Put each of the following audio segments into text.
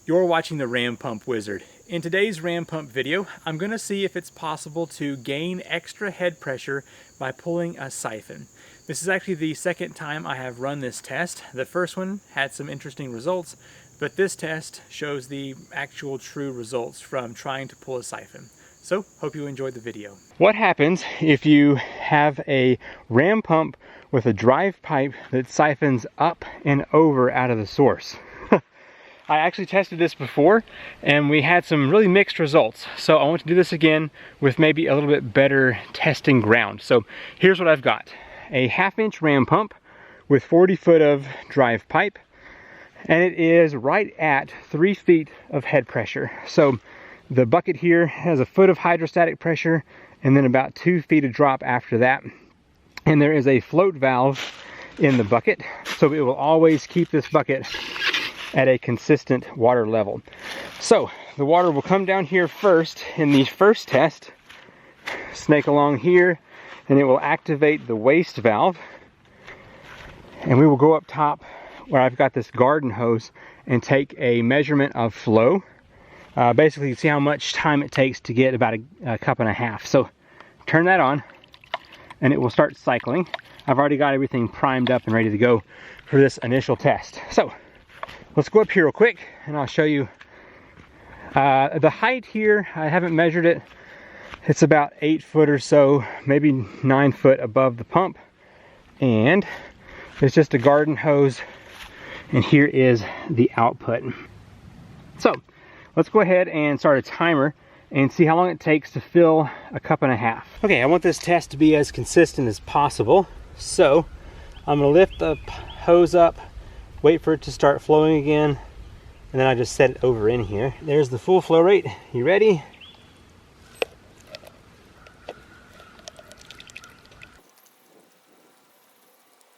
You're watching the Ram Pump Wizard. In today's Ram Pump video, I'm going to see if it's possible to gain extra head pressure by pulling a siphon. This is actually the second time I have run this test. The first one had some interesting results, but this test shows the actual true results from trying to pull a siphon. So, hope you enjoyed the video. What happens if you have a ram pump with a drive pipe that siphons up and over out of the source? I actually tested this before and we had some really mixed results. So I want to do this again with maybe a little bit better testing ground. So here's what I've got. A 1/2 inch ram pump with 40 foot of drive pipe, and it is right at 3 feet of head pressure. So the bucket here has a foot of hydrostatic pressure and then about 2 feet of drop after that. And there is a float valve in the bucket, so it will always keep this bucket at a consistent water level. So the water will come down here first in the first test, snake along here, and it will activate the waste valve. And we will go up top where I've got this garden hose and take a measurement of flow. Basically see how much time it takes to get about a cup and a half. So turn that on and it will start cycling. I've already got everything primed up and ready to go for this initial test. So let's go up here real quick and I'll show you the height here. I haven't measured it. It's about 8 foot or so, maybe 9 foot above the pump. And it's just a garden hose, and here is the output. So let's go ahead and start a timer and see how long it takes to fill a cup and a half. Okay, I want this test to be as consistent as possible. So I'm gonna lift the hose up, wait for it to start flowing again, and then I just set it over in here. There's the full flow rate. You ready?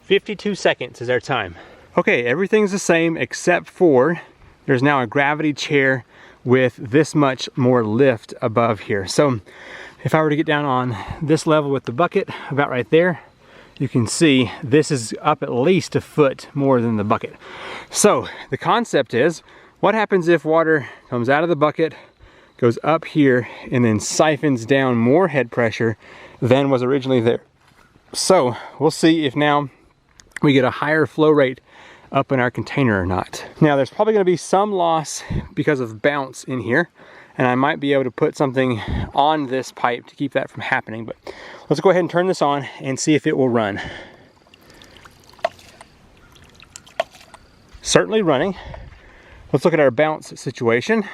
"52 seconds is our time. Okay, everything's the same except for there's now a gravity chair with this much more lift above here. So if I were to get down on this level with the bucket, about right there, you can see this is up at least a foot more than the bucket. So the concept is, what happens if water comes out of the bucket, goes up here, and then siphons down more head pressure than was originally there? So we'll see if now we get a higher flow rate up in our container or not. Now there's probably gonna be some loss because of bounce in here, and I might be able to put something on this pipe to keep that from happening, but let's go ahead and turn this on and see if it will run. Certainly running. Let's look at our bounce situation.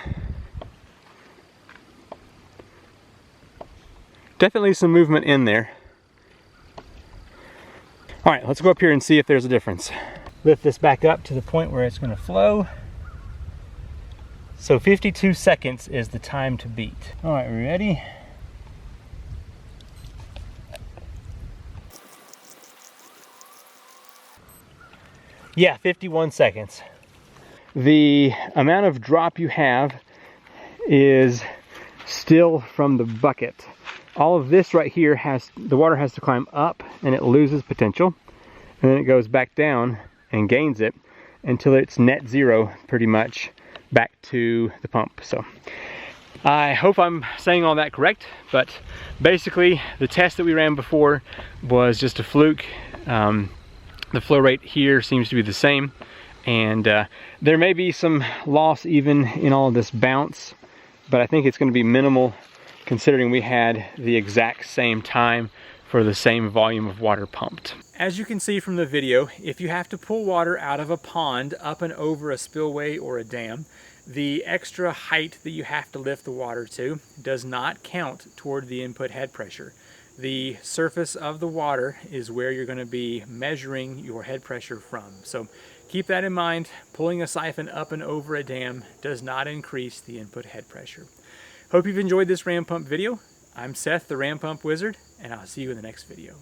Definitely some movement in there. All right, let's go up here and see if there's a difference. Lift this back up to the point where it's gonna flow. So 52 seconds is the time to beat. All right, we ready? Yeah, 51 seconds. The amount of drop you have is still from the bucket. All of this right here the water has to climb up and it loses potential. And then it goes back down and gains it until it's net zero pretty much back to the pump. So I hope I'm saying all that correct, but basically the test that we ran before was just a fluke. The flow rate here seems to be the same, and there may be some loss even in all of this bounce, but I think it's going to be minimal considering we had the exact same time for the same volume of water pumped. As you can see from the video, if you have to pull water out of a pond up and over a spillway or a dam, the extra height that you have to lift the water to does not count toward the input head pressure. The surface of the water is where you're going to be measuring your head pressure from. So keep that in mind. Pulling a siphon up and over a dam does not increase the input head pressure. Hope you've enjoyed this ram pump video. I'm Seth, the Ram Pump Wizard, and I'll see you in the next video.